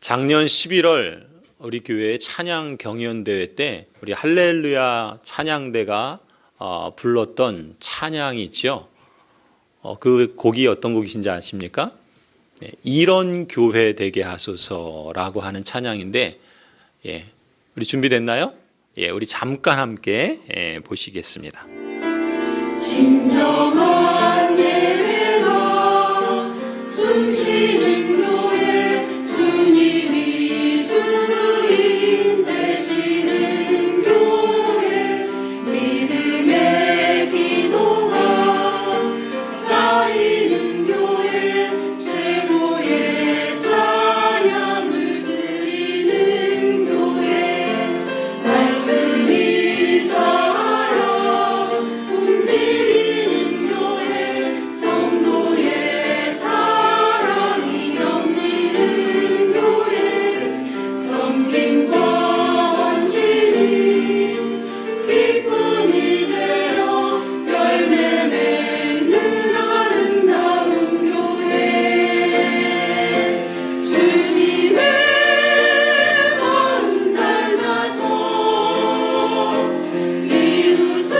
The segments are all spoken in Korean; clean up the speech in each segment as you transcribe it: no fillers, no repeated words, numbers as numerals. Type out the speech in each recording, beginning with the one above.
작년 11월 우리 교회 찬양 경연대회 때 우리 할렐루야 찬양대가 불렀던 찬양이 있죠. 그 곡이 어떤 곡이신지 아십니까? 네, 이런 교회 되게 하소서라고 하는 찬양인데, 우리 준비됐나요? 우리 잠깐 함께 보시겠습니다. 진정한 예배가 숨쉬는 교회, 주님이 주인 되시는 교회, 믿음의 기도가 쌓이는 교회, 최고의 찬양을 드리는 교회, 말씀이 살아 움직이는 교회, 성도의 사랑이 넘치는 교회, 섬김과 헌신이 기쁨이 되어 열매 맺는 아름다운 교회, 주님의 마음 닮아서 이웃을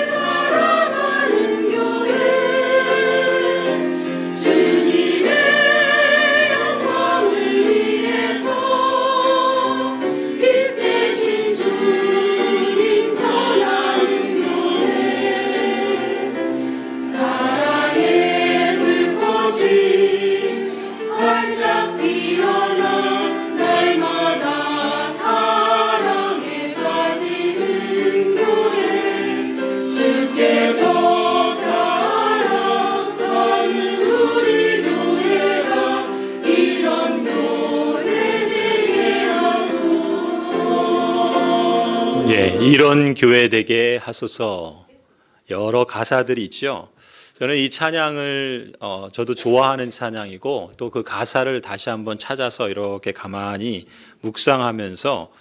사랑하는 교회, 주님의 영광을 위해서 빛 대신 주님 전하는 교회, 사랑의 불꽃이 활짝 피어나 날마다 사랑에 빠지는 교회, 주께서 사랑하는 우리 교회가 이런 교회 되게 하소서. 이런 교회 되게 하소서. 여러 가사들이 있죠. 저는 이 찬양을 저도 좋아하는 찬양이고, 또 그 가사를 다시 한번 찾아서 이렇게 가만히 묵상하면서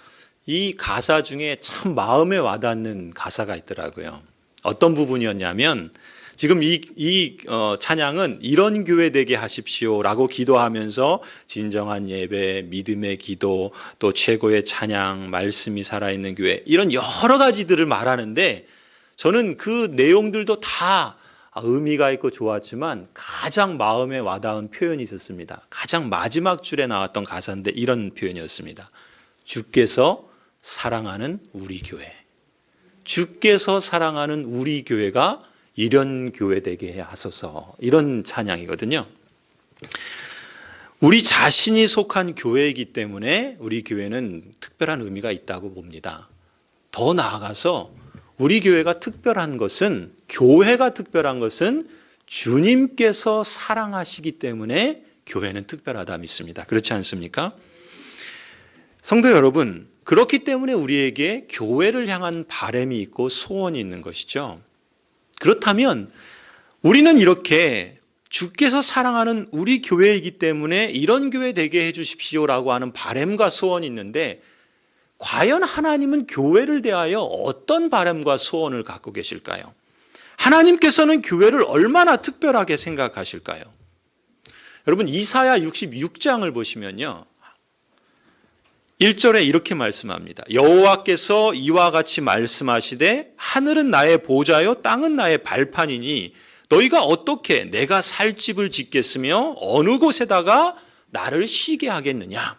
이 가사 중에 참 마음에 와닿는 가사가 있더라고요. 어떤 부분이었냐면, 지금 이 찬양은 이런 교회 되게 하십시오라고 기도하면서 진정한 예배, 믿음의 기도, 또 최고의 찬양, 말씀이 살아있는 교회, 이런 여러 가지들을 말하는데, 저는 그 내용들도 다 의미가 있고 좋았지만 가장 마음에 와닿은 표현이 있었습니다. 가장 마지막 줄에 나왔던 가사인데 이런 표현이었습니다. 주께서 사랑하는 우리 교회. 주께서 사랑하는 우리 교회가 이런 교회 되게 하소서. 이런 찬양이거든요. 우리 자신이 속한 교회이기 때문에 우리 교회는 특별한 의미가 있다고 봅니다. 더 나아가서 우리 교회가 특별한 것은, 교회가 특별한 것은 주님께서 사랑하시기 때문에 교회는 특별하다 믿습니다. 그렇지 않습니까? 성도 여러분, 그렇기 때문에 우리에게 교회를 향한 바람이 있고 소원이 있는 것이죠. 그렇다면 우리는 이렇게 주께서 사랑하는 우리 교회이기 때문에 이런 교회 되게 해주십시오라고 하는 바람과 소원이 있는데, 과연 하나님은 교회를 대하여 어떤 바람과 소원을 갖고 계실까요? 하나님께서는 교회를 얼마나 특별하게 생각하실까요? 여러분, 이사야 66장을 보시면요, 1절에 이렇게 말씀합니다. 여호와께서 이와 같이 말씀하시되 하늘은 나의 보좌요 땅은 나의 발판이니 너희가 어떻게 내가 살 집을 짓겠으며 어느 곳에다가 나를 쉬게 하겠느냐.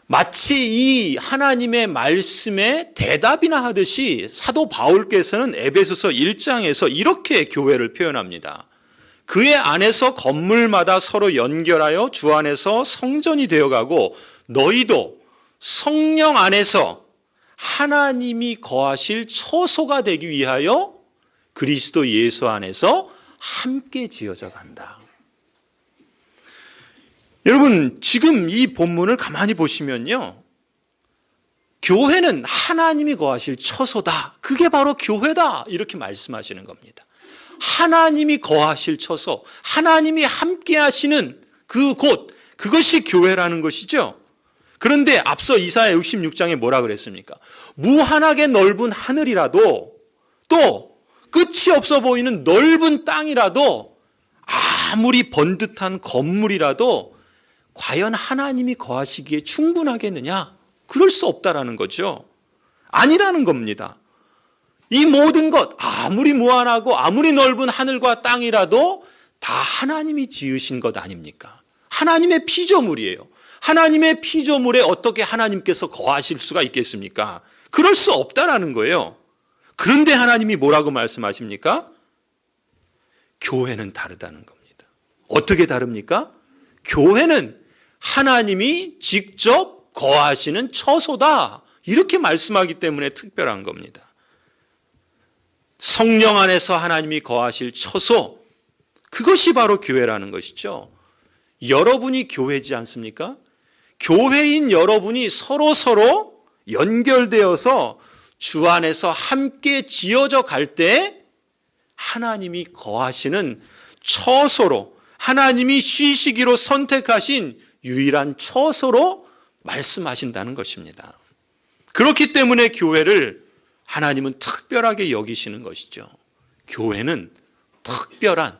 마치 이 하나님의 말씀에 대답이나 하듯이 사도 바울께서는 에베소서 1장에서 이렇게 교회를 표현합니다. 그의 안에서 건물마다 서로 연결하여 주 안에서 성전이 되어가고 너희도 성령 안에서 하나님이 거하실 처소가 되기 위하여 그리스도 예수 안에서 함께 지어져 간다. 여러분, 지금 이 본문을 가만히 보시면요, 교회는 하나님이 거하실 처소다. 그게 바로 교회다. 이렇게 말씀하시는 겁니다. 하나님이 거하실 처소, 하나님이 함께 하시는 그 곳, 그것이 교회라는 것이죠. 그런데 앞서 이사야 66장에 뭐라 그랬습니까? 무한하게 넓은 하늘이라도, 또 끝이 없어 보이는 넓은 땅이라도, 아무리 번듯한 건물이라도 과연 하나님이 거하시기에 충분하겠느냐? 그럴 수 없다라는 거죠. 아니라는 겁니다. 이 모든 것, 아무리 무한하고 아무리 넓은 하늘과 땅이라도 다 하나님이 지으신 것 아닙니까? 하나님의 피조물이에요. 하나님의 피조물에 어떻게 하나님께서 거하실 수가 있겠습니까? 그럴 수 없다라는 거예요. 그런데 하나님이 뭐라고 말씀하십니까? 교회는 다르다는 겁니다. 어떻게 다릅니까? 교회는 하나님이 직접 거하시는 처소다. 이렇게 말씀하기 때문에 특별한 겁니다. 성령 안에서 하나님이 거하실 처소, 그것이 바로 교회라는 것이죠. 여러분이 교회지 않습니까? 교회인 여러분이 서로 연결되어서 주 안에서 함께 지어져 갈 때 하나님이 거하시는 처소로, 하나님이 쉬시기로 선택하신 유일한 처소로 말씀하신다는 것입니다. 그렇기 때문에 교회를 하나님은 특별하게 여기시는 것이죠. 교회는 특별한,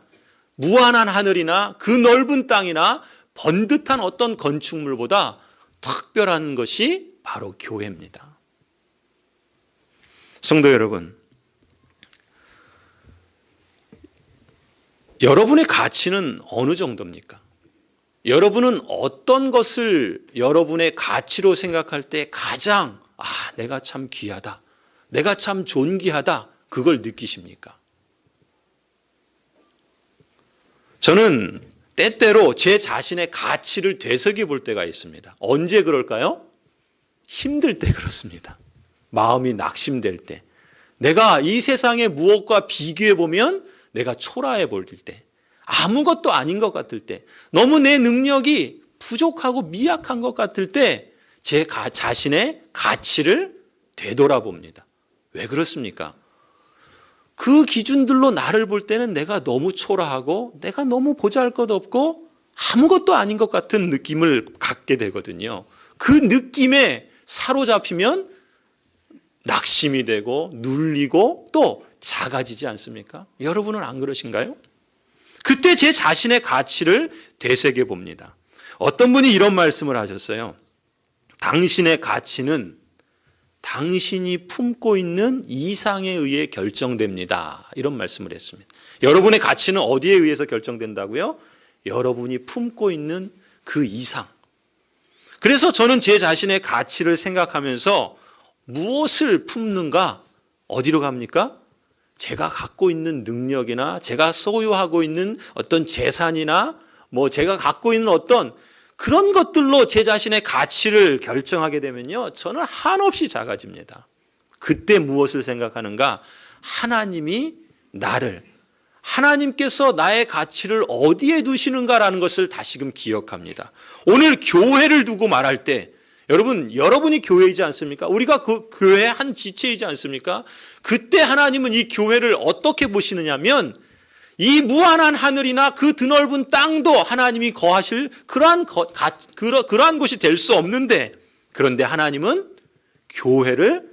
무한한 하늘이나 그 넓은 땅이나 번듯한 어떤 건축물보다 특별한 것이 바로 교회입니다. 성도 여러분, 여러분의 가치는 어느 정도입니까? 여러분은 어떤 것을 여러분의 가치로 생각할 때 가장 내가 참 귀하다, 내가 참 존귀하다, 그걸 느끼십니까? 저는 때때로 제 자신의 가치를 되새겨 볼 때가 있습니다. 언제 그럴까요? 힘들 때 그렇습니다. 마음이 낙심될 때, 내가 이 세상의 무엇과 비교해 보면 내가 초라해 보일 때, 아무것도 아닌 것 같을 때, 너무 내 능력이 부족하고 미약한 것 같을 때 제 자신의 가치를 되돌아봅니다. 왜 그렇습니까? 그 기준들로 나를 볼 때는 내가 너무 초라하고 내가 너무 보잘것없고 아무것도 아닌 것 같은 느낌을 갖게 되거든요. 그 느낌에 사로잡히면 낙심이 되고 눌리고 또 작아지지 않습니까? 여러분은 안 그러신가요? 그때 제 자신의 가치를 되새겨 봅니다. 어떤 분이 이런 말씀을 하셨어요. 당신의 가치는 당신이 품고 있는 이상에 의해 결정됩니다. 이런 말씀을 했습니다. 여러분의 가치는 어디에 의해서 결정된다고요? 여러분이 품고 있는 그 이상. 그래서 저는 제 자신의 가치를 생각하면서 무엇을 품는가? 어디로 갑니까? 제가 갖고 있는 능력이나 제가 소유하고 있는 어떤 재산이나 제가 갖고 있는 어떤 그런 것들로 제 자신의 가치를 결정하게 되면요, 저는 한없이 작아집니다. 그때 무엇을 생각하는가? 하나님이 하나님께서 나의 가치를 어디에 두시는가라는 것을 다시금 기억합니다. 오늘 교회를 두고 말할 때, 여러분이 교회이지 않습니까? 우리가 그 교회의 한 지체이지 않습니까? 그때 하나님은 이 교회를 어떻게 보시느냐면, 이 무한한 하늘이나 그 드넓은 땅도 하나님이 거하실 그러한 곳이 될 수 없는데, 그런데 하나님은 교회를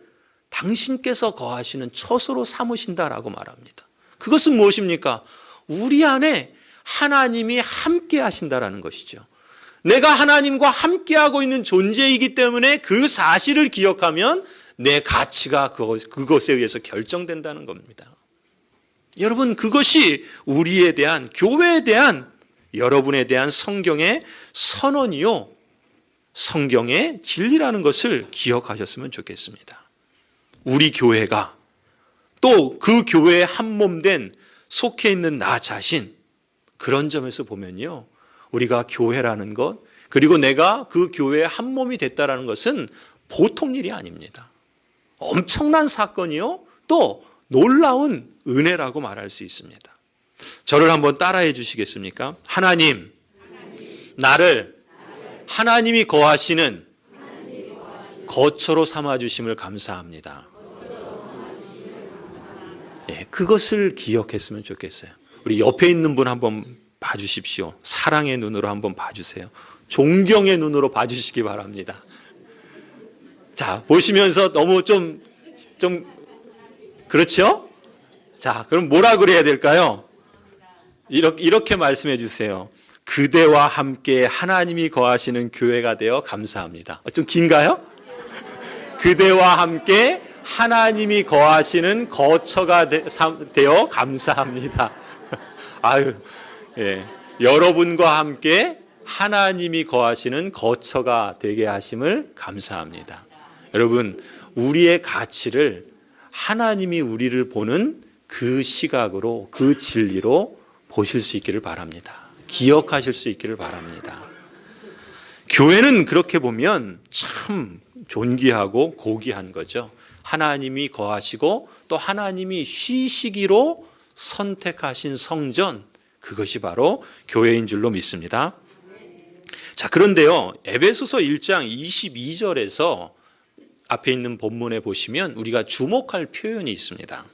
당신께서 거하시는 처소로 삼으신다라고 말합니다. 그것은 무엇입니까? 우리 안에 하나님이 함께 하신다라는 것이죠. 내가 하나님과 함께하고 있는 존재이기 때문에 그 사실을 기억하면 내 가치가 그것에 의해서 결정된다는 겁니다. 여러분, 그것이 우리에 대한, 교회에 대한, 여러분에 대한 성경의 선언이요, 성경의 진리라는 것을 기억하셨으면 좋겠습니다. 우리 교회가 또 그 교회에 한몸된 속해 있는 나 자신, 그런 점에서 보면요, 우리가 교회라는 것, 그리고 내가 그 교회의 한몸이 됐다라는 것은 보통 일이 아닙니다. 엄청난 사건이요, 또 놀라운 은혜라고 말할 수 있습니다. 저를 한번 따라해 주시겠습니까? 하나님, 나를 하나님이 거하시는 거처로 삼아주심을 감사합니다. 그것을 기억했으면 좋겠어요. 우리 옆에 있는 분 한번 봐주십시오. 사랑의 눈으로 한번 봐주세요. 존경의 눈으로 봐주시기 바랍니다. 자, 보시면서 너무 좀 그렇죠? 자, 그럼 뭐라 그래야 될까요? 이렇게 말씀해 주세요. 그대와 함께 하나님이 거하시는 교회가 되어 감사합니다. 좀 긴가요? 그대와 함께 하나님이 거하시는 거처가 되어 감사합니다. 아유, 예. 여러분과 함께 하나님이 거하시는 거처가 되게 하심을 감사합니다. 여러분, 우리의 가치를 하나님이 우리를 보는 그 시각으로, 그 진리로 보실 수 있기를 바랍니다. 기억하실 수 있기를 바랍니다. 교회는 그렇게 보면 참 존귀하고 고귀한 거죠. 하나님이 거하시고 또 하나님이 쉬시기로 선택하신 성전, 그것이 바로 교회인 줄로 믿습니다. 자, 그런데요, 에베소서 1장 22절에서 앞에 있는 본문에 보시면 우리가 주목할 표현이 있습니다.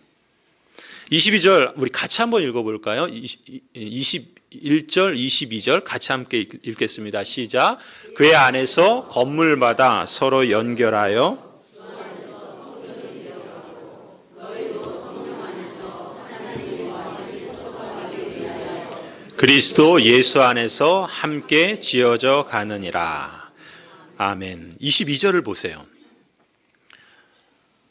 22절 우리 같이 한번 읽어볼까요? 21절, 22절 같이 함께 읽겠습니다. 시작. 그의 안에서 건물마다 서로 연결하여 그리스도 예수 안에서 함께 지어져 가느니라. 아멘. 22절을 보세요.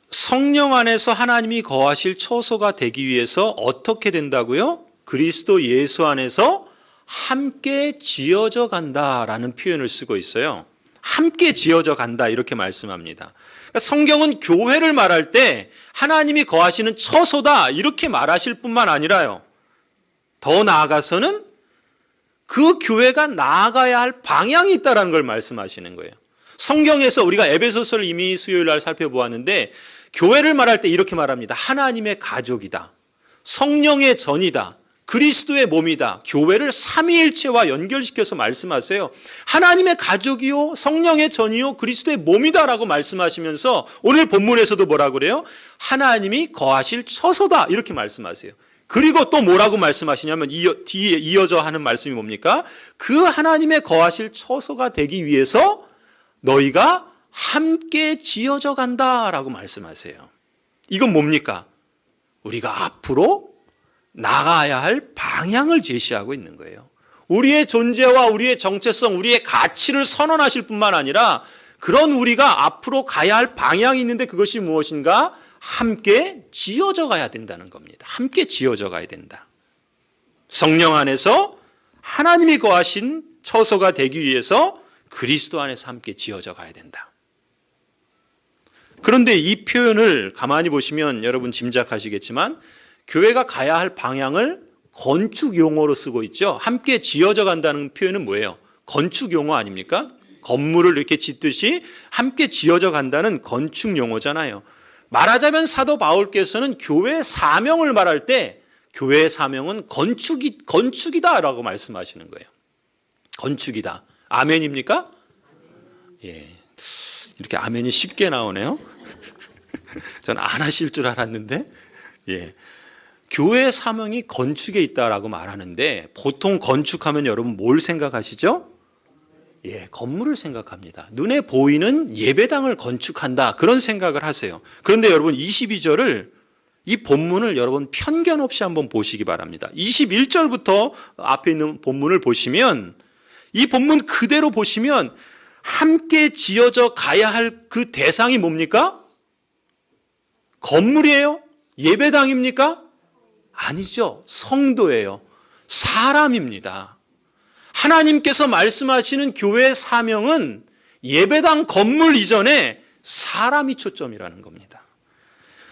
성령 안에서 하나님이 거하실 처소가 되기 위해서 어떻게 된다고요? 그리스도 예수 안에서 함께 지어져 간다라는 표현을 쓰고 있어요. 함께 지어져 간다 이렇게 말씀합니다. 그러니까 성경은 교회를 말할 때 하나님이 거하시는 처소다 이렇게 말하실 뿐만 아니라요. 더 나아가서는 그 교회가 나아가야 할 방향이 있다는 걸 말씀하시는 거예요. 성경에서 우리가 에베소서를 이미 수요일 날 살펴보았는데 교회를 말할 때 이렇게 말합니다. 하나님의 가족이다. 성령의 전이다. 그리스도의 몸이다. 교회를 삼위일체와 연결시켜서 말씀하세요. 하나님의 가족이요, 성령의 전이요, 그리스도의 몸이다라고 말씀하시면서 오늘 본문에서도 뭐라고 그래요? 하나님이 거하실 처소다 이렇게 말씀하세요. 그리고 또 뭐라고 말씀하시냐면 뒤에 이어져 하는 말씀이 뭡니까? 그 하나님의 거하실 처소가 되기 위해서 너희가 함께 지어져 간다라고 말씀하세요. 이건 뭡니까? 우리가 앞으로 나가야 할 방향을 제시하고 있는 거예요. 우리의 존재와 우리의 정체성, 우리의 가치를 선언하실 뿐만 아니라 그런 우리가 앞으로 가야 할 방향이 있는데 그것이 무엇인가? 함께 지어져 가야 된다는 겁니다. 함께 지어져 가야 된다. 성령 안에서 하나님이 거하신 처소가 되기 위해서 그리스도 안에서 함께 지어져 가야 된다. 그런데 이 표현을 가만히 보시면 여러분 짐작하시겠지만 교회가 가야 할 방향을 건축 용어로 쓰고 있죠. 함께 지어져 간다는 표현은 뭐예요? 건축 용어 아닙니까? 건물을 이렇게 짓듯이 함께 지어져 간다는 건축 용어잖아요. 말하자면 사도 바울께서는 교회의 사명을 말할 때 교회의 사명은 건축이다라고 말씀하시는 거예요. 건축이다. 아멘입니까? 예. 이렇게 아멘이 쉽게 나오네요. 저는 안 하실 줄 알았는데, 예. 교회의 사명이 건축에 있다라고 말하는데 보통 건축하면 여러분 뭘 생각하시죠? 예, 건물을 생각합니다. 눈에 보이는 예배당을 건축한다 그런 생각을 하세요. 그런데 여러분 22절을 이 본문을 여러분 편견 없이 한번 보시기 바랍니다. 21절부터 앞에 있는 본문을 보시면 이 본문 그대로 보시면 함께 지어져 가야 할 그 대상이 뭡니까? 건물이에요? 예배당입니까? 아니죠. 성도예요. 사람입니다. 하나님께서 말씀하시는 교회의 사명은 예배당 건물 이전에 사람이 초점이라는 겁니다.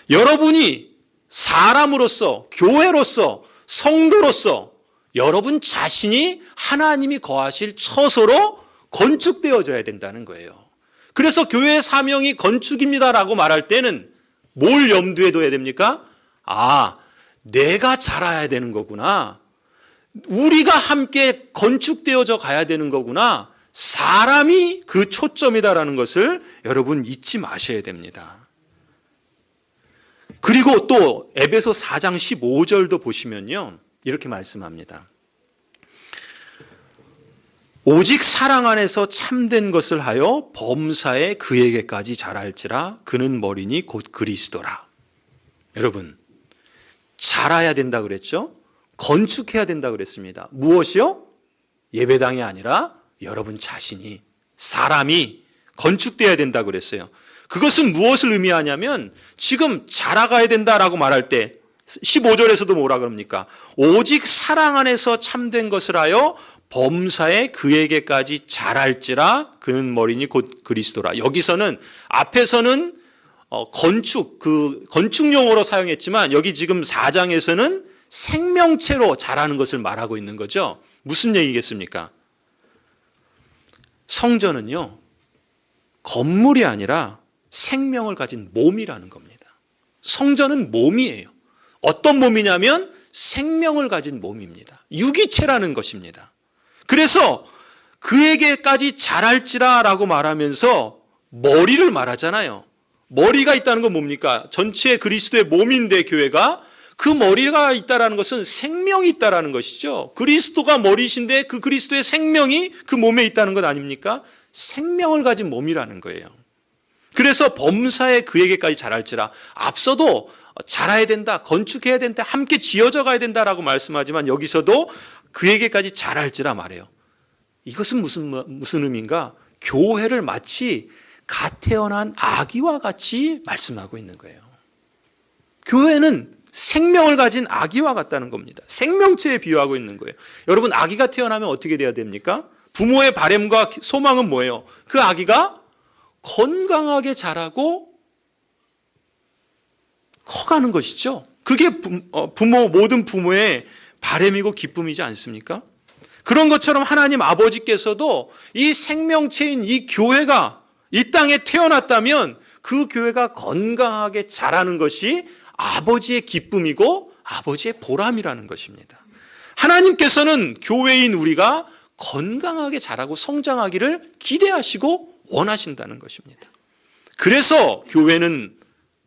여러분이 사람으로서, 교회로서, 성도로서 여러분 자신이 하나님이 거하실 처소로 건축되어져야 된다는 거예요. 그래서 교회의 사명이 건축입니다라고 말할 때는 뭘 염두에 둬야 됩니까? 아, 내가 자라야 되는 거구나. 우리가 함께 건축되어져 가야 되는 거구나. 사람이 그 초점이다라는 것을 여러분 잊지 마셔야 됩니다. 그리고 또 에베소 4장 15절도 보시면요. 이렇게 말씀합니다. 오직 사랑 안에서 참된 것을 하여 범사에 그에게까지 자랄지라 그는 머리니 곧 그리스도라. 여러분, 자라야 된다 그랬죠? 건축해야 된다 그랬습니다. 무엇이요? 예배당이 아니라 여러분 자신이, 사람이 건축되어야 된다고 그랬어요. 그것은 무엇을 의미하냐면 지금 자라가야 된다라고 말할 때 15절에서도 뭐라 그럽니까? 오직 사랑 안에서 참된 것을 하여 범사에 그에게까지 자랄지라 그는 머리니 곧 그리스도라. 여기서는 앞에서는 건축용어로 사용했지만 여기 지금 4장에서는 생명체로 자라는 것을 말하고 있는 거죠. 무슨 얘기겠습니까? 성전은요, 건물이 아니라 생명을 가진 몸이라는 겁니다. 성전은 몸이에요. 어떤 몸이냐면 생명을 가진 몸입니다. 유기체라는 것입니다. 그래서 그에게까지 자랄지라 라고 말하면서 머리를 말하잖아요. 머리가 있다는 건 뭡니까? 전체 그리스도의 몸인데 교회가 그 머리가 있다는 것은 생명이 있다는 것이죠. 그리스도가 머리신데 그 그리스도의 생명이 그 몸에 있다는 것 아닙니까? 생명을 가진 몸이라는 거예요. 그래서 범사에 그에게까지 자랄지라, 앞서도 자라야 된다, 건축해야 된다, 함께 지어져 가야 된다라고 말씀하지만 여기서도 그에게까지 자랄지라 말해요. 이것은 무슨 의미인가? 교회를 마치 갓 태어난 아기와 같이 말씀하고 있는 거예요. 교회는 생명을 가진 아기와 같다는 겁니다. 생명체에 비유하고 있는 거예요. 여러분, 아기가 태어나면 어떻게 돼야 됩니까? 부모의 바람과 소망은 뭐예요? 그 아기가 건강하게 자라고 커가는 것이죠. 그게 모든 부모의 바람이고 기쁨이지 않습니까? 그런 것처럼 하나님 아버지께서도 이 생명체인 이 교회가 이 땅에 태어났다면 그 교회가 건강하게 자라는 것이 아버지의 기쁨이고 아버지의 보람이라는 것입니다. 하나님께서는 교회인 우리가 건강하게 자라고 성장하기를 기대하시고 원하신다는 것입니다. 그래서 교회는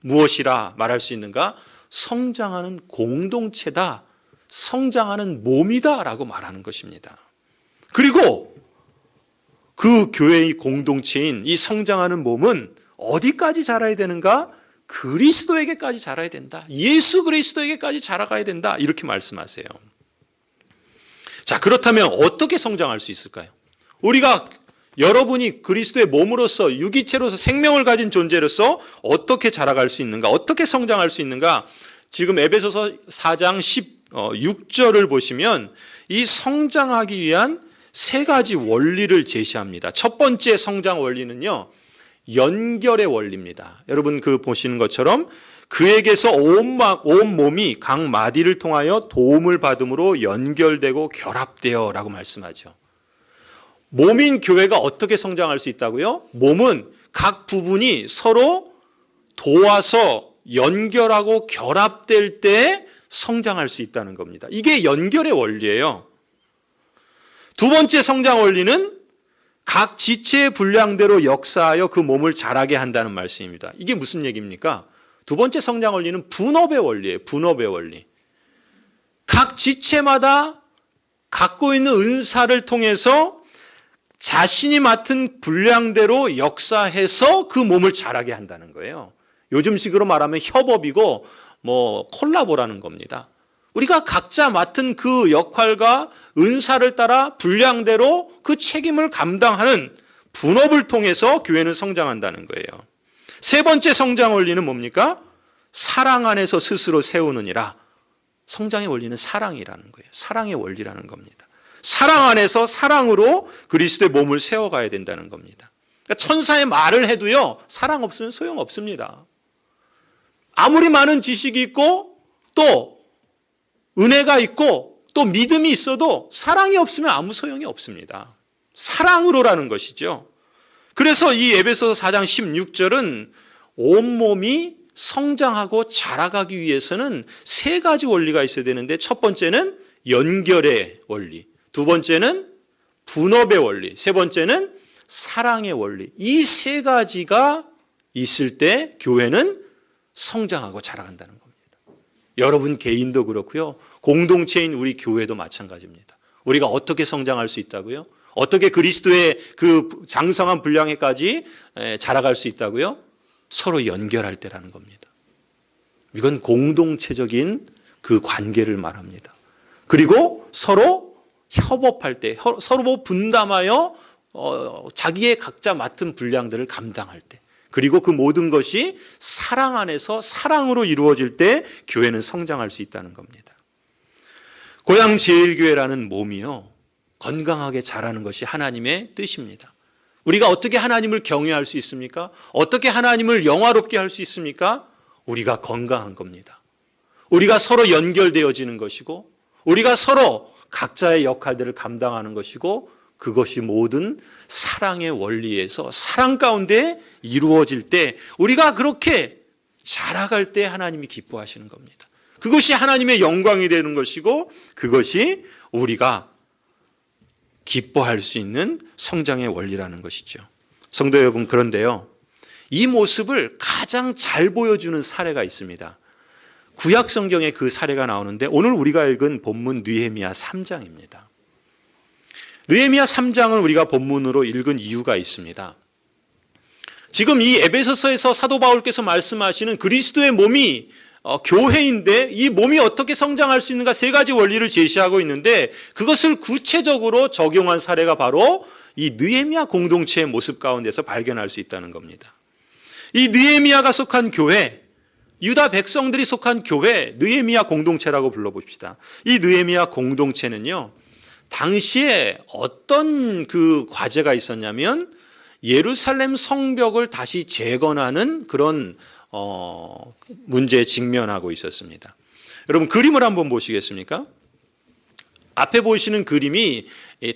무엇이라 말할 수 있는가? 성장하는 공동체다, 성장하는 몸이다라고 말하는 것입니다. 그리고 그 교회의 공동체인 이 성장하는 몸은 어디까지 자라야 되는가? 그리스도에게까지 자라야 된다. 예수 그리스도에게까지 자라가야 된다. 이렇게 말씀하세요. 자, 그렇다면 어떻게 성장할 수 있을까요? 여러분이 그리스도의 몸으로서, 유기체로서, 생명을 가진 존재로서 어떻게 자라갈 수 있는가? 어떻게 성장할 수 있는가? 지금 에베소서 4장 16절을 보시면 이 성장하기 위한 세 가지 원리를 제시합니다. 첫 번째 성장 원리는요, 연결의 원리입니다. 여러분 보시는 것처럼 그에게서 온 몸이 각 마디를 통하여 도움을 받음으로 연결되고 결합되어 라고 말씀하죠. 몸인 교회가 어떻게 성장할 수 있다고요? 몸은 각 부분이 서로 도와서 연결하고 결합될 때 성장할 수 있다는 겁니다. 이게 연결의 원리예요. 두 번째 성장 원리는 각 지체의 분량대로 역사하여 그 몸을 자라게 한다는 말씀입니다. 이게 무슨 얘기입니까? 두 번째 성장 원리는 분업의 원리예요. 분업의 원리. 각 지체마다 갖고 있는 은사를 통해서 자신이 맡은 분량대로 역사해서 그 몸을 자라게 한다는 거예요. 요즘식으로 말하면 협업이고 콜라보라는 겁니다. 우리가 각자 맡은 그 역할과 은사를 따라 분량대로 그 책임을 감당하는 분업을 통해서 교회는 성장한다는 거예요. 세 번째 성장 원리는 뭡니까? 사랑 안에서 스스로 세우느니라. 성장의 원리는 사랑이라는 거예요. 사랑의 원리라는 겁니다. 사랑 안에서 사랑으로 그리스도의 몸을 세워가야 된다는 겁니다. 그러니까 천사의 말을 해도요, 사랑 없으면 소용없습니다. 아무리 많은 지식이 있고 또 은혜가 있고 또 믿음이 있어도 사랑이 없으면 아무 소용이 없습니다. 사랑으로라는 것이죠. 그래서 이 에베소서 4장 16절은 온몸이 성장하고 자라가기 위해서는 세 가지 원리가 있어야 되는데, 첫 번째는 연결의 원리, 두 번째는 분업의 원리, 세 번째는 사랑의 원리. 이 세 가지가 있을 때 교회는 성장하고 자라간다는 겁니다. 여러분 개인도 그렇고요, 공동체인 우리 교회도 마찬가지입니다. 우리가 어떻게 성장할 수 있다고요? 어떻게 그리스도의 그 장성한 분량에까지 자라갈 수 있다고요? 서로 연결할 때라는 겁니다. 이건 공동체적인 그 관계를 말합니다. 그리고 서로 협업할 때, 서로 분담하여 자기의 각자 맡은 분량들을 감당할 때, 그리고 그 모든 것이 사랑 안에서 사랑으로 이루어질 때 교회는 성장할 수 있다는 겁니다. 고향제일교회라는 몸이요, 건강하게 자라는 것이 하나님의 뜻입니다. 우리가 어떻게 하나님을 경외할 수 있습니까? 어떻게 하나님을 영화롭게 할 수 있습니까? 우리가 건강한 겁니다. 우리가 서로 연결되어지는 것이고, 우리가 서로 각자의 역할들을 감당하는 것이고, 그것이 모든 사랑의 원리에서 사랑 가운데 이루어질 때, 우리가 그렇게 자라갈 때 하나님이 기뻐하시는 겁니다. 그것이 하나님의 영광이 되는 것이고, 그것이 우리가 기뻐할 수 있는 성장의 원리라는 것이죠. 성도 여러분, 그런데요, 이 모습을 가장 잘 보여주는 사례가 있습니다. 구약 성경에 그 사례가 나오는데, 오늘 우리가 읽은 본문 느헤미야 3장입니다. 느헤미야 3장을 우리가 본문으로 읽은 이유가 있습니다. 지금 이 에베소서에서 사도 바울께서 말씀하시는 그리스도의 몸이 교회인데, 이 몸이 어떻게 성장할 수 있는가 세 가지 원리를 제시하고 있는데, 그것을 구체적으로 적용한 사례가 바로 이 느헤미야 공동체의 모습 가운데서 발견할 수 있다는 겁니다. 이 느헤미야가 속한 교회, 유다 백성들이 속한 교회, 느헤미야 공동체라고 불러봅시다. 이 느헤미야 공동체는요, 당시에 어떤 그 과제가 있었냐면, 예루살렘 성벽을 다시 재건하는 그런 문제에 직면하고 있었습니다. 여러분, 그림을 한번 보시겠습니까? 앞에 보시는 그림이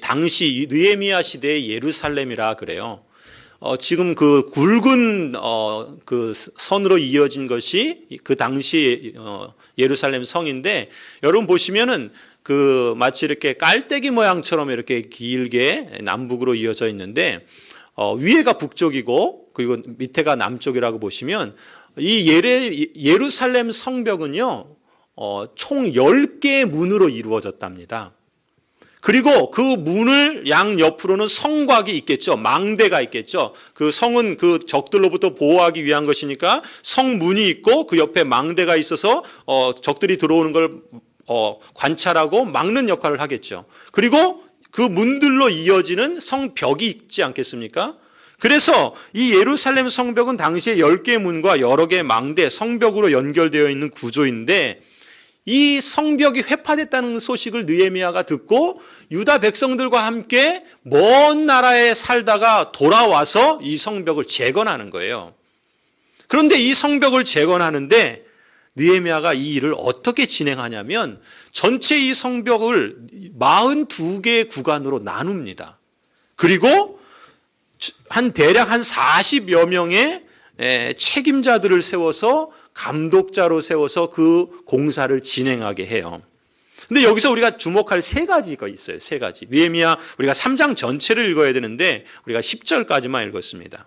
당시 느헤미야 시대의 예루살렘이라 그래요. 지금 그 굵은 그 선으로 이어진 것이 그 당시 예루살렘 성인데, 여러분 보시면은 그 마치 이렇게 깔때기 모양처럼 이렇게 길게 남북으로 이어져 있는데, 위에가 북쪽이고 그리고 밑에가 남쪽이라고 보시면, 이 예루살렘 성벽은요, 총 10개의 문으로 이루어졌답니다. 그리고 그 문을 양 옆으로는 성곽이 있겠죠. 망대가 있겠죠. 그 성은 그 적들로부터 보호하기 위한 것이니까 성문이 있고, 그 옆에 망대가 있어서 적들이 들어오는 걸 관찰하고 막는 역할을 하겠죠. 그리고 그 문들로 이어지는 성벽이 있지 않겠습니까? 그래서 이 예루살렘 성벽은 당시에 10개의 문과 여러 개의 망대, 성벽으로 연결되어 있는 구조인데, 이 성벽이 회파됐다는 소식을 느헤미야가 듣고 유다 백성들과 함께 먼 나라에 살다가 돌아와서 이 성벽을 재건하는 거예요. 그런데 이 성벽을 재건하는데 느헤미야가 이 일을 어떻게 진행하냐면, 전체 이 성벽을 42개의 구간으로 나눕니다. 그리고 대략 한 40여 명의 책임자들을 세워서, 감독자로 세워서 그 공사를 진행하게 해요. 근데 여기서 우리가 주목할 세 가지가 있어요. 세 가지. 느헤미야 우리가 3장 전체를 읽어야 되는데 우리가 10절까지만 읽었습니다.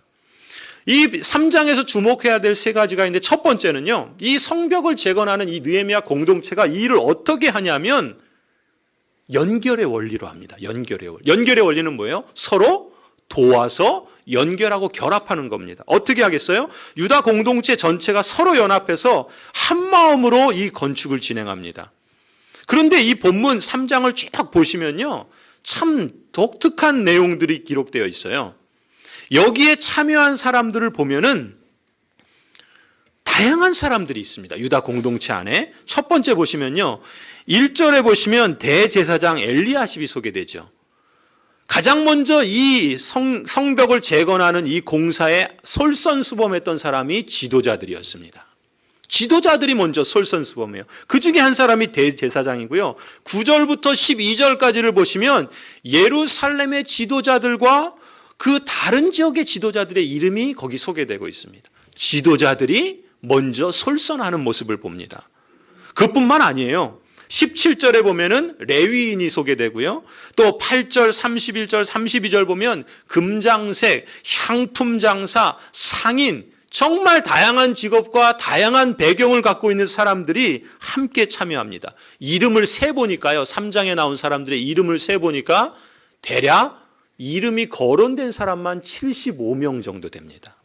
이 3장에서 주목해야 될 세 가지가 있는데, 첫 번째는요, 이 성벽을 재건하는 이 느헤미야 공동체가 이 일을 어떻게 하냐면 연결의 원리로 합니다. 연결의 원리. 연결의 원리는 뭐예요? 서로 도와서 연결하고 결합하는 겁니다. 어떻게 하겠어요? 유다 공동체 전체가 서로 연합해서 한 마음으로 이 건축을 진행합니다. 그런데 이 본문 3장을 쭉 보시면요, 참 독특한 내용들이 기록되어 있어요. 여기에 참여한 사람들을 보면은 다양한 사람들이 있습니다. 유다 공동체 안에. 첫 번째 보시면요, 1절에 보시면 대제사장 엘리야십이 소개되죠. 가장 먼저 이 성벽을 재건하는 이 공사에 솔선수범했던 사람이 지도자들이었습니다. 지도자들이 먼저 솔선수범해요. 그 중에 한 사람이 대제사장이고요. 9절부터 12절까지를 보시면 예루살렘의 지도자들과 그 다른 지역의 지도자들의 이름이 거기 소개되고 있습니다. 지도자들이 먼저 솔선하는 모습을 봅니다. 그뿐만 아니에요. 17절에 보면은 레위인이 소개되고요. 또 8절, 31절, 32절 보면 금장색, 향품장사, 상인, 정말 다양한 직업과 다양한 배경을 갖고 있는 사람들이 함께 참여합니다. 이름을 세보니까요, 3장에 나온 사람들의 이름을 세보니까 대략 이름이 거론된 사람만 75명 정도 됩니다.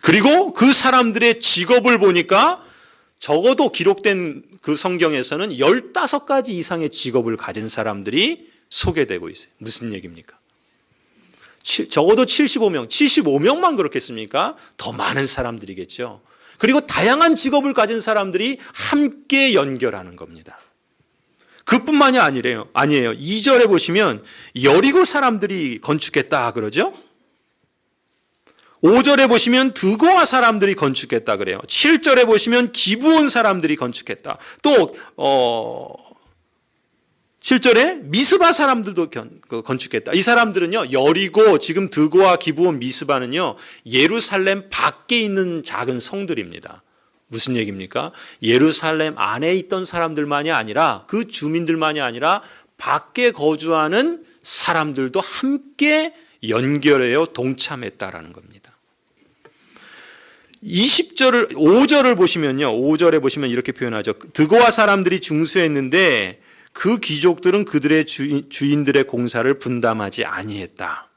그리고 그 사람들의 직업을 보니까 적어도 기록된 그 성경에서는 15가지 이상의 직업을 가진 사람들이 소개되고 있어요. 무슨 얘기입니까? 적어도 75명만 그렇겠습니까? 더 많은 사람들이겠죠. 그리고 다양한 직업을 가진 사람들이 함께 연결하는 겁니다. 그뿐만이 아니에요. 2절에 보시면 여리고 사람들이 건축했다 그러죠. 5절에 보시면 드고아 사람들이 건축했다 그래요. 7절에 보시면 기브온 사람들이 건축했다. 또 7절에 미스바 사람들도 건축했다. 이 사람들은요, 여리고 지금 드고아 기브온 미스바는요, 예루살렘 밖에 있는 작은 성들입니다. 무슨 얘기입니까? 예루살렘 안에 있던 사람들만이 아니라 그 주민들만이 아니라 밖에 거주하는 사람들도 함께 연결해요 동참했다라는 겁니다. 5절을 보시면요. 5절에 보시면 이렇게 표현하죠. 드고아 사람들이 중수했는데 그 귀족들은 그들의 주인들의 공사를 분담하지 아니했다.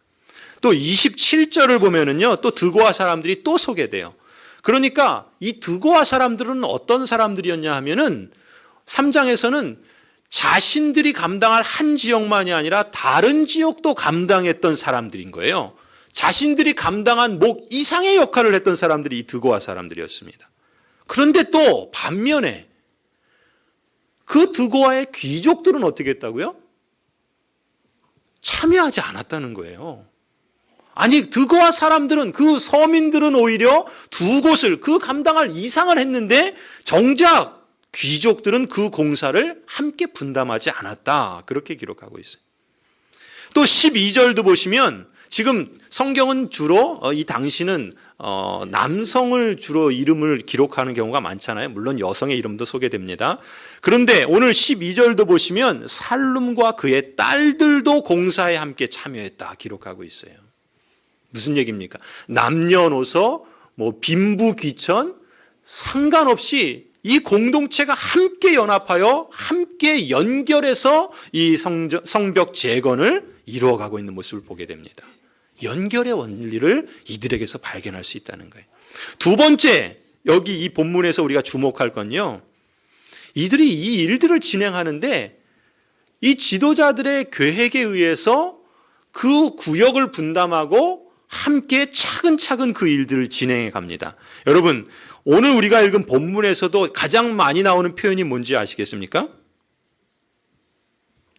또 27절을 보면은요. 또 드고아 사람들이 또 소개돼요. 그러니까 이 드고아 사람들은 어떤 사람들이었냐 하면은 3장에서는 자신들이 감당할 한 지역만이 아니라 다른 지역도 감당했던 사람들인 거예요. 자신들이 감당한 목 이상의 역할을 했던 사람들이 이 드고아 사람들이었습니다. 그런데 또 반면에 그 드고아의 귀족들은 어떻게 했다고요? 참여하지 않았다는 거예요. 아니, 드고아 사람들은, 그 서민들은 오히려 두 곳을, 그 감당할 이상을 했는데 정작 귀족들은 그 공사를 함께 분담하지 않았다. 그렇게 기록하고 있어요. 또 12절도 보시면 지금 성경은 주로 이 당시는 남성을 주로 이름을 기록하는 경우가 많잖아요. 물론 여성의 이름도 소개됩니다. 그런데 오늘 12절도 보시면 살룸과 그의 딸들도 공사에 함께 참여했다 기록하고 있어요. 무슨 얘기입니까? 남녀노소, 빈부 귀천 상관없이 이 공동체가 함께 연합하여 함께 연결해서 이 성벽 재건을 이루어가고 있는 모습을 보게 됩니다. 연결의 원리를 이들에게서 발견할 수 있다는 거예요. 두 번째, 여기 이 본문에서 우리가 주목할 건요. 이들이 이 일들을 진행하는데 이 지도자들의 계획에 의해서 그 구역을 분담하고 함께 차근차근 그 일들을 진행해 갑니다. 여러분, 오늘 우리가 읽은 본문에서도 가장 많이 나오는 표현이 뭔지 아시겠습니까?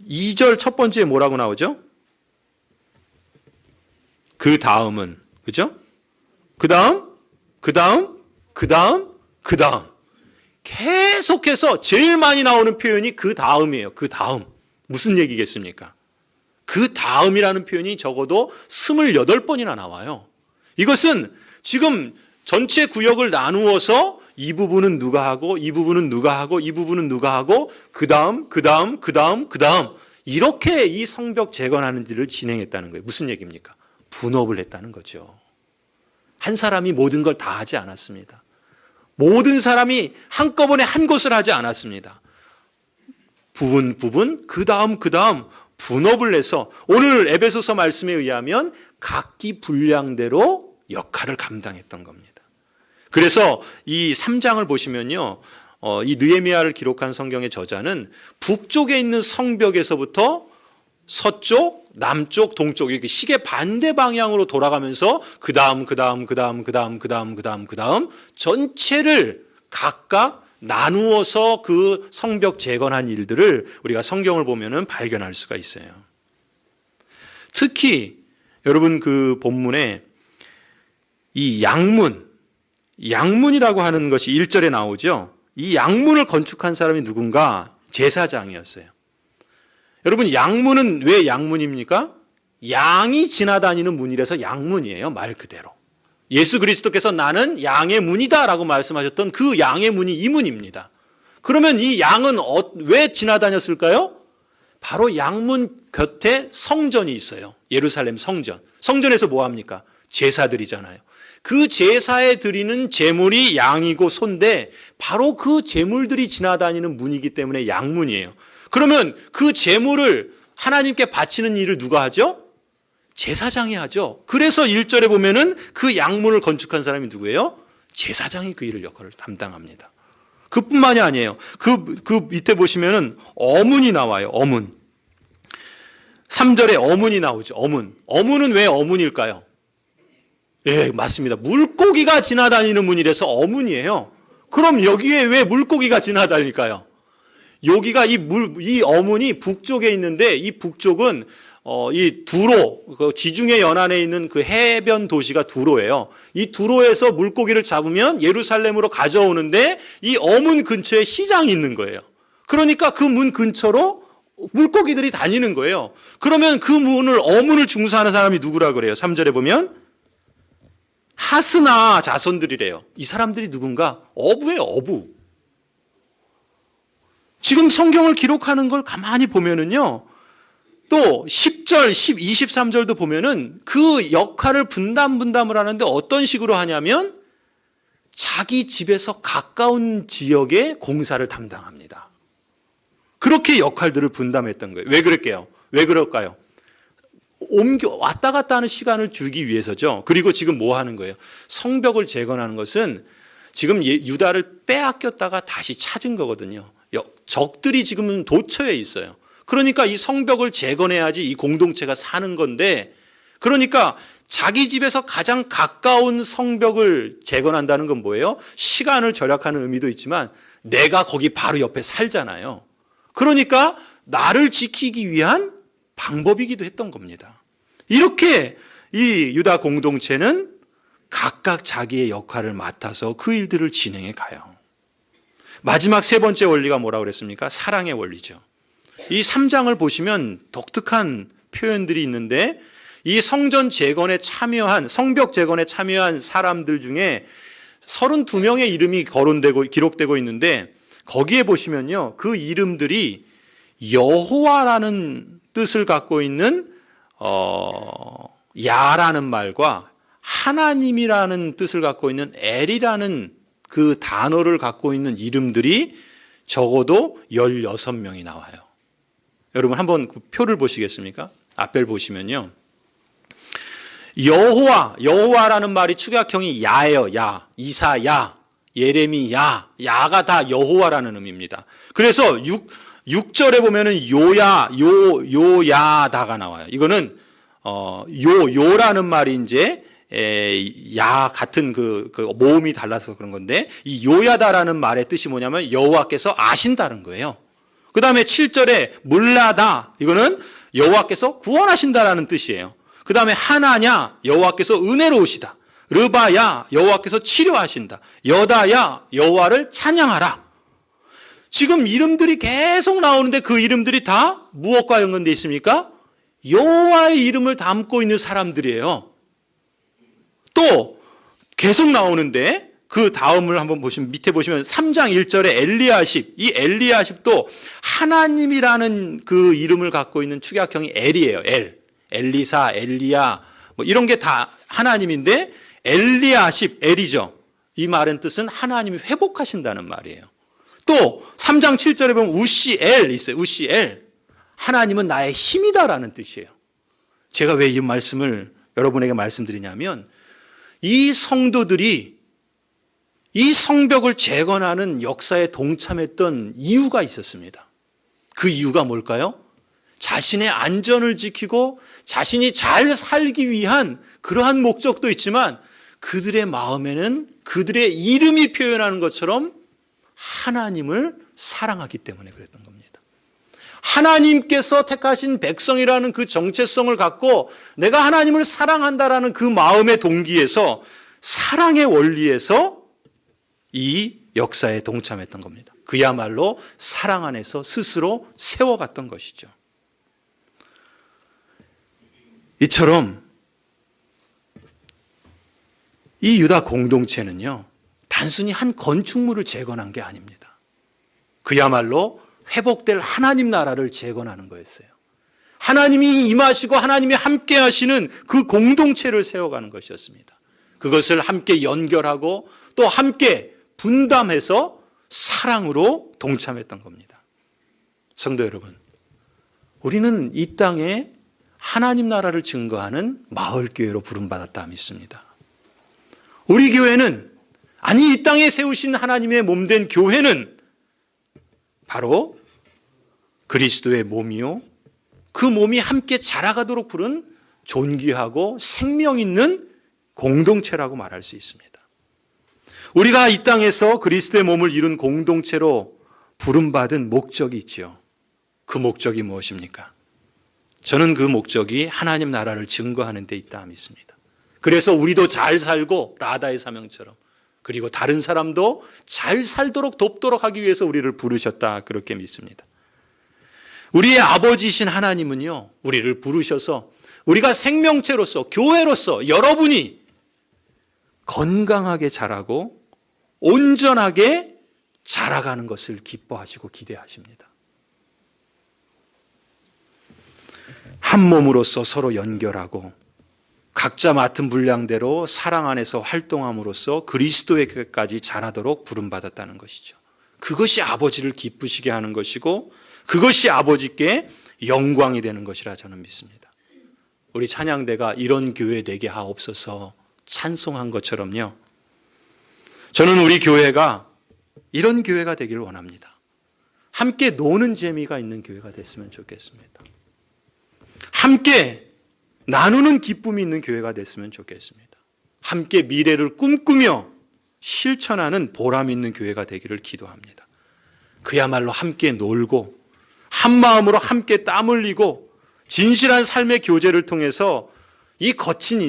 2절 첫 번째에 뭐라고 나오죠? 그 다음은, 그죠? 그 다음. 계속해서 제일 많이 나오는 표현이 그 다음이에요. 그 다음. 무슨 얘기겠습니까? 그 다음이라는 표현이 적어도 28번이나 나와요. 이것은 지금 전체 구역을 나누어서 이 부분은 누가 하고, 이 부분은 누가 하고, 이 부분은 누가 하고, 그 다음. 이렇게 이 성벽 재건하는 일을 진행했다는 거예요. 무슨 얘기입니까? 분업을 했다는 거죠. 한 사람이 모든 걸 다 하지 않았습니다. 모든 사람이 한꺼번에 한 것을 하지 않았습니다. 부분, 그 다음 분업을 해서 오늘 에베소서 말씀에 의하면 각기 분량대로 역할을 감당했던 겁니다. 그래서 이 3장을 보시면요. 이 느헤미야를 기록한 성경의 저자는 북쪽에 있는 성벽에서부터 서쪽, 남쪽, 동쪽 이렇게 시계 반대 방향으로 돌아가면서 그 다음 전체를 각각 나누어서 그 성벽 재건한 일들을 우리가 성경을 보면은 발견할 수가 있어요. 특히 여러분 그 본문에 이 양문이라고 하는 것이 1절에 나오죠. 이 양문을 건축한 사람이 누군가? 제사장이었어요. 여러분 양문은 왜 양문입니까? 양이 지나다니는 문이라서 양문이에요. 말 그대로. 예수 그리스도께서 나는 양의 문이다 라고 말씀하셨던 그 양의 문이 이 문입니다. 그러면 이 양은 왜 지나다녔을까요? 바로 양문 곁에 성전이 있어요. 예루살렘 성전. 성전에서 뭐 합니까? 제사드리잖아요. 그 제사에 드리는 제물이 양이고 소인데 바로 그 제물들이 지나다니는 문이기 때문에 양문이에요. 그러면 그 제물을 하나님께 바치는 일을 누가 하죠? 제사장이 하죠. 그래서 1절에 보면은 그 양문을 건축한 사람이 누구예요? 제사장이 그 일을 역할을 담당합니다. 그뿐만이 아니에요. 그 밑에 보시면은 어문이 나와요. 어문. 3절에 어문이 나오죠. 어문. 어문은 왜 어문일까요? 예, 맞습니다. 물고기가 지나다니는 문이라서 어문이에요. 그럼 여기에 왜 물고기가 지나다닐까요? 여기가 이 어문이 북쪽에 있는데, 이 북쪽은 이 두로, 그 지중해 연안에 있는 그 해변 도시가 두로예요. 이 두로에서 물고기를 잡으면 예루살렘으로 가져오는데, 이 어문 근처에 시장이 있는 거예요. 그러니까 그 문 근처로 물고기들이 다니는 거예요. 그러면 그 어문을 중수하는 사람이 누구라 그래요? 3절에 보면 하스나 자손들이래요. 이 사람들이 누군가? 어부예요, 어부. 지금 성경을 기록하는 걸 가만히 보면은요, 또 10절, 23절도 보면은 그 역할을 분담을 하는데 어떤 식으로 하냐면 자기 집에서 가까운 지역에 공사를 담당합니다. 그렇게 역할들을 분담했던 거예요. 왜 그럴까요? 왜 그럴까요? 왔다 갔다 하는 시간을 줄이기 위해서죠. 그리고 지금 뭐 하는 거예요? 성벽을 재건하는 것은 지금 유다를 빼앗겼다가 다시 찾은 거거든요. 적들이 지금은 도처에 있어요. 그러니까 이 성벽을 재건해야지 이 공동체가 사는 건데, 그러니까 자기 집에서 가장 가까운 성벽을 재건한다는 건 뭐예요? 시간을 절약하는 의미도 있지만 내가 거기 바로 옆에 살잖아요. 그러니까 나를 지키기 위한 방법이기도 했던 겁니다. 이렇게 이 유다 공동체는 각각 자기의 역할을 맡아서 그 일들을 진행해 가요. 마지막 세 번째 원리가 뭐라고 그랬습니까? 사랑의 원리죠. 이 3장을 보시면 독특한 표현들이 있는데, 이 성전 재건에 참여한, 성벽 재건에 참여한 사람들 중에 32명의 이름이 기록되고 있는데, 거기에 보시면요, 그 이름들이 여호와라는 뜻을 갖고 있는 야라는 말과 하나님이라는 뜻을 갖고 있는 엘이라는 그 단어를 갖고 있는 이름들이 적어도 16명이 나와요. 여러분 한번 그 표를 보시겠습니까? 앞을 보시면요, 여호와라는 말이 축약형이 야예요. 야, 이사야, 예레미야, 야가 다 여호와라는 의미입니다. 그래서 6절에 보면은 요야다가 나와요. 이거는 요라는 말이 이제 야 같은 그 모음이 달라서 그런 건데, 이 요야다라는 말의 뜻이 뭐냐면 여호와께서 아신다는 거예요. 그 다음에 7절에 물라다, 이거는 여호와께서 구원하신다라는 뜻이에요. 그 다음에 하나냐, 여호와께서 은혜로우시다. 르바야, 여호와께서 치료하신다. 여다야, 여호와를 찬양하라. 지금 이름들이 계속 나오는데 그 이름들이 다 무엇과 연관되어 있습니까? 여호와의 이름을 담고 있는 사람들이에요. 또 계속 나오는데 그 다음을 한번 보시면, 밑에 보시면 3장 1절에 엘리야십, 이 엘리야십도 하나님이라는 그 이름을 갖고 있는 축약형이 엘이에요. 엘리사, 엘리야, 뭐 이런 게 다 하나님인데, 엘리야십, 엘이죠. 이 말은 뜻은 하나님이 회복하신다는 말이에요. 또 3장 7절에 보면 우시엘 있어요. 우시엘, 하나님은 나의 힘이다라는 뜻이에요. 제가 왜 이 말씀을 여러분에게 말씀드리냐면, 이 성도들이 이 성벽을 재건하는 역사에 동참했던 이유가 있었습니다. 그 이유가 뭘까요? 자신의 안전을 지키고 자신이 잘 살기 위한 그러한 목적도 있지만, 그들의 마음에는 그들의 이름이 표현하는 것처럼 하나님을 사랑하기 때문에 그랬던 겁니다. 하나님께서 택하신 백성이라는 그 정체성을 갖고 내가 하나님을 사랑한다라는 그 마음의 동기에서, 사랑의 원리에서 이 역사에 동참했던 겁니다. 그야말로 사랑 안에서 스스로 세워갔던 것이죠. 이처럼 이 유다 공동체는요, 단순히 한 건축물을 재건한 게 아닙니다. 그야말로 회복될 하나님 나라를 재건하는 거였어요. 하나님이 임하시고 하나님이 함께 하시는 그 공동체를 세워가는 것이었습니다. 그것을 함께 연결하고 또 함께 분담해서 사랑으로 동참했던 겁니다. 성도 여러분, 우리는 이 땅에 하나님 나라를 증거하는 마을교회로 부름받았다 믿습니다. 우리 교회는 아니, 이 땅에 세우신 하나님의 몸된 교회는 바로 그리스도의 몸이요, 그 몸이 함께 자라가도록 부른 존귀하고 생명 있는 공동체라고 말할 수 있습니다. 우리가 이 땅에서 그리스도의 몸을 이룬 공동체로 부름받은 목적이 있죠. 그 목적이 무엇입니까? 저는 그 목적이 하나님 나라를 증거하는 데 있다 믿습니다. 그래서 우리도 잘 살고 라다의 사명처럼, 그리고 다른 사람도 잘 살도록 돕도록 하기 위해서 우리를 부르셨다, 그렇게 믿습니다. 우리의 아버지이신 하나님은요, 우리를 부르셔서 우리가 생명체로서, 교회로서 여러분이 건강하게 자라고 온전하게 자라가는 것을 기뻐하시고 기대하십니다. 한 몸으로서 서로 연결하고 각자 맡은 분량대로 사랑 안에서 활동함으로써 그리스도의 교회까지 자라도록 부름받았다는 것이죠. 그것이 아버지를 기쁘시게 하는 것이고 그것이 아버지께 영광이 되는 것이라 저는 믿습니다. 우리 찬양대가 이런 교회 되게 하옵소서 찬송한 것처럼요, 저는 우리 교회가 이런 교회가 되기를 원합니다. 함께 노는 재미가 있는 교회가 됐으면 좋겠습니다. 함께 나누는 기쁨이 있는 교회가 됐으면 좋겠습니다. 함께 미래를 꿈꾸며 실천하는 보람 있는 교회가 되기를 기도합니다. 그야말로 함께 놀고 한 마음으로 함께 땀 흘리고 진실한 삶의 교제를 통해서 이 거친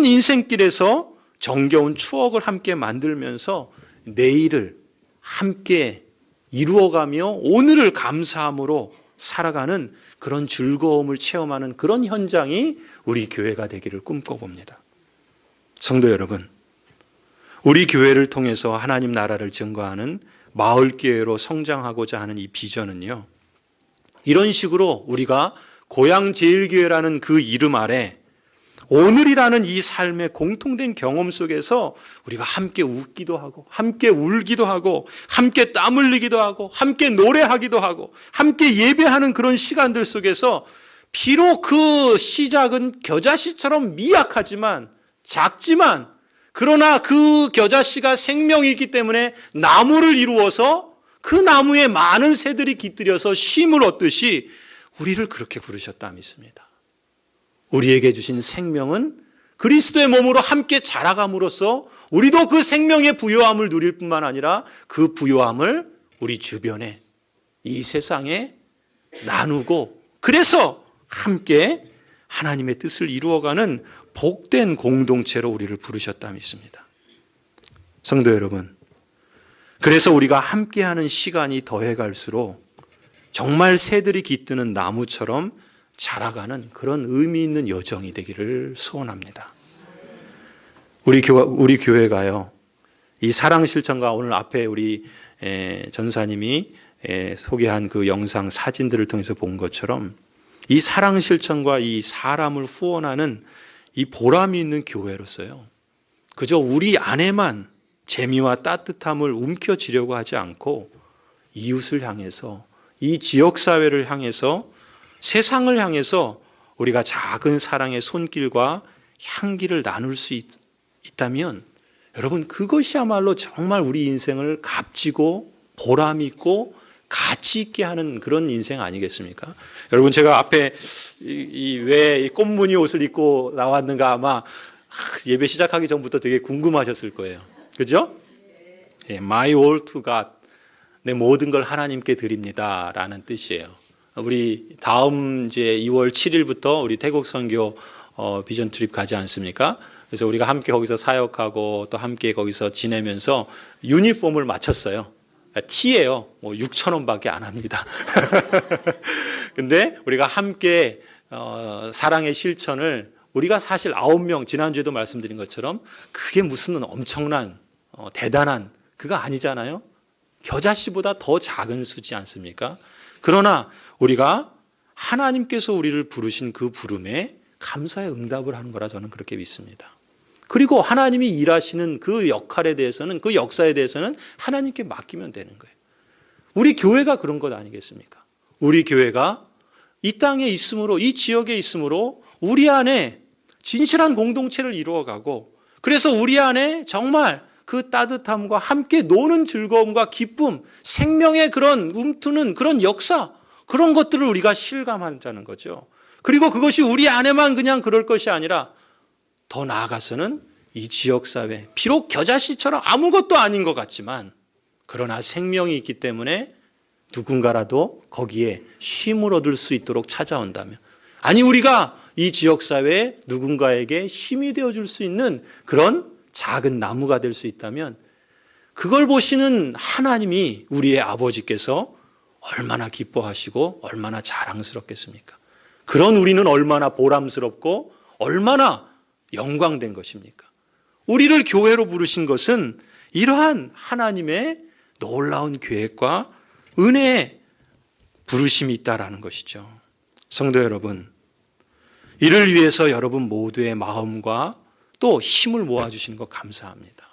인생길에서 정겨운 추억을 함께 만들면서 내일을 함께 이루어가며 오늘을 감사함으로 살아가는 그런 즐거움을 체험하는 그런 현장이 우리 교회가 되기를 꿈꿔봅니다. 성도 여러분, 우리 교회를 통해서 하나님 나라를 증거하는 마을교회로 성장하고자 하는 이 비전은요, 이런 식으로 우리가 고향제일교회라는 그 이름 아래 오늘이라는 이 삶의 공통된 경험 속에서 우리가 함께 웃기도 하고 함께 울기도 하고 함께 땀 흘리기도 하고 함께 노래하기도 하고 함께 예배하는 그런 시간들 속에서 비록 그 시작은 겨자씨처럼 미약하지만 작지만, 그러나 그 겨자씨가 생명이기 때문에 나무를 이루어서 그 나무에 많은 새들이 깃들여서 쉼을 얻듯이 우리를 그렇게 부르셨다 믿습니다. 우리에게 주신 생명은 그리스도의 몸으로 함께 자라감으로써 우리도 그 생명의 부요함을 누릴 뿐만 아니라 그 부요함을 우리 주변에, 이 세상에 나누고, 그래서 함께 하나님의 뜻을 이루어가는 복된 공동체로 우리를 부르셨다 믿습니다. 성도 여러분, 그래서 우리가 함께하는 시간이 더해갈수록 정말 새들이 깃드는 나무처럼 자라가는 그런 의미 있는 여정이 되기를 소원합니다. 우리 교회가요, 이 사랑 실천과 오늘 앞에 우리 전사님이 소개한 그 영상 사진들을 통해서 본 것처럼 이 사랑 실천과 이 사람을 후원하는 이 보람이 있는 교회로서요, 그저 우리 안에만 재미와 따뜻함을 움켜쥐려고 하지 않고 이웃을 향해서, 이 지역사회를 향해서, 세상을 향해서 우리가 작은 사랑의 손길과 향기를 나눌 수 있다면 여러분, 그것이야말로 정말 우리 인생을 값지고 보람 있고 가치 있게 하는 그런 인생 아니겠습니까? 여러분, 제가 앞에 왜 꽃무늬 옷을 입고 나왔는가 아마 예배 시작하기 전부터 되게 궁금하셨을 거예요. 그죠? My all to God, 내 모든 걸 하나님께 드립니다 라는 뜻이에요. 우리 다음 이제 2월 7일부터 우리 태국 선교 비전 트립 가지 않습니까? 그래서 우리가 함께 거기서 사역하고 또 함께 거기서 지내면서 유니폼을 맞췄어요. 티예요. 뭐 6,000원밖에 안 합니다. 근데 우리가 함께 사랑의 실천을 우리가 사실 9명, 지난주에도 말씀드린 것처럼 그게 무슨 엄청난 대단한 그거 아니잖아요. 겨자씨보다 더 작은 수지 않습니까? 그러나 우리가 하나님께서 우리를 부르신 그 부름에 감사의 응답을 하는 거라 저는 그렇게 믿습니다. 그리고 하나님이 일하시는 그 역할에 대해서는, 그 역사에 대해서는 하나님께 맡기면 되는 거예요. 우리 교회가 그런 것 아니겠습니까? 우리 교회가 이 땅에 있으므로, 이 지역에 있으므로 우리 안에 진실한 공동체를 이루어가고 그래서 우리 안에 정말 그 따뜻함과 함께 노는 즐거움과 기쁨, 생명의 그런 움트는 그런 역사, 그런 것들을 우리가 실감하자는 거죠. 그리고 그것이 우리 안에만 그냥 그럴 것이 아니라 더 나아가서는 이 지역사회, 비록 겨자씨처럼 아무것도 아닌 것 같지만 그러나 생명이 있기 때문에 누군가라도 거기에 쉼을 얻을 수 있도록 찾아온다면, 아니 우리가 이 지역사회에 누군가에게 힘이 되어줄 수 있는 그런 작은 나무가 될 수 있다면 그걸 보시는 하나님이 우리의 아버지께서 얼마나 기뻐하시고 얼마나 자랑스럽겠습니까? 그런 우리는 얼마나 보람스럽고 얼마나 영광된 것입니까? 우리를 교회로 부르신 것은 이러한 하나님의 놀라운 계획과 은혜의 부르심이 있다라는 것이죠. 성도 여러분, 이를 위해서 여러분 모두의 마음과 또 힘을 모아주시는 것 감사합니다.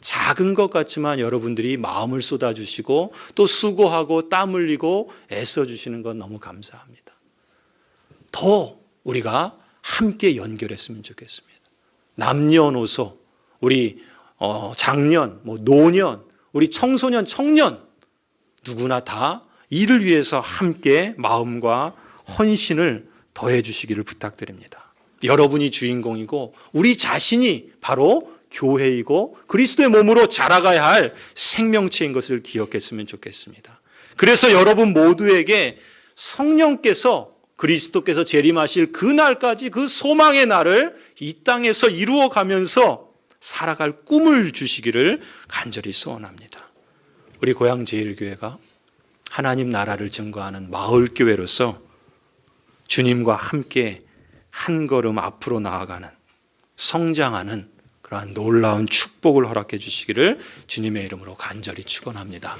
작은 것 같지만 여러분들이 마음을 쏟아주시고 또 수고하고 땀 흘리고 애써주시는 건 너무 감사합니다. 더 우리가 함께 연결했으면 좋겠습니다. 남녀노소, 우리 장년, 노년, 우리 청소년, 청년 누구나 다 이를 위해서 함께 마음과 헌신을 더해 주시기를 부탁드립니다. 여러분이 주인공이고 우리 자신이 바로 교회이고 그리스도의 몸으로 자라가야 할 생명체인 것을 기억했으면 좋겠습니다. 그래서 여러분 모두에게 성령께서 그리스도께서 재림하실 그 날까지 그 소망의 날을 이 땅에서 이루어가면서 살아갈 꿈을 주시기를 간절히 소원합니다. 우리 고향제일교회가 하나님 나라를 증거하는 마을교회로서 주님과 함께 한 걸음 앞으로 나아가는, 성장하는 그러한 놀라운 축복을 허락해 주시기를 주님의 이름으로 간절히 축원합니다.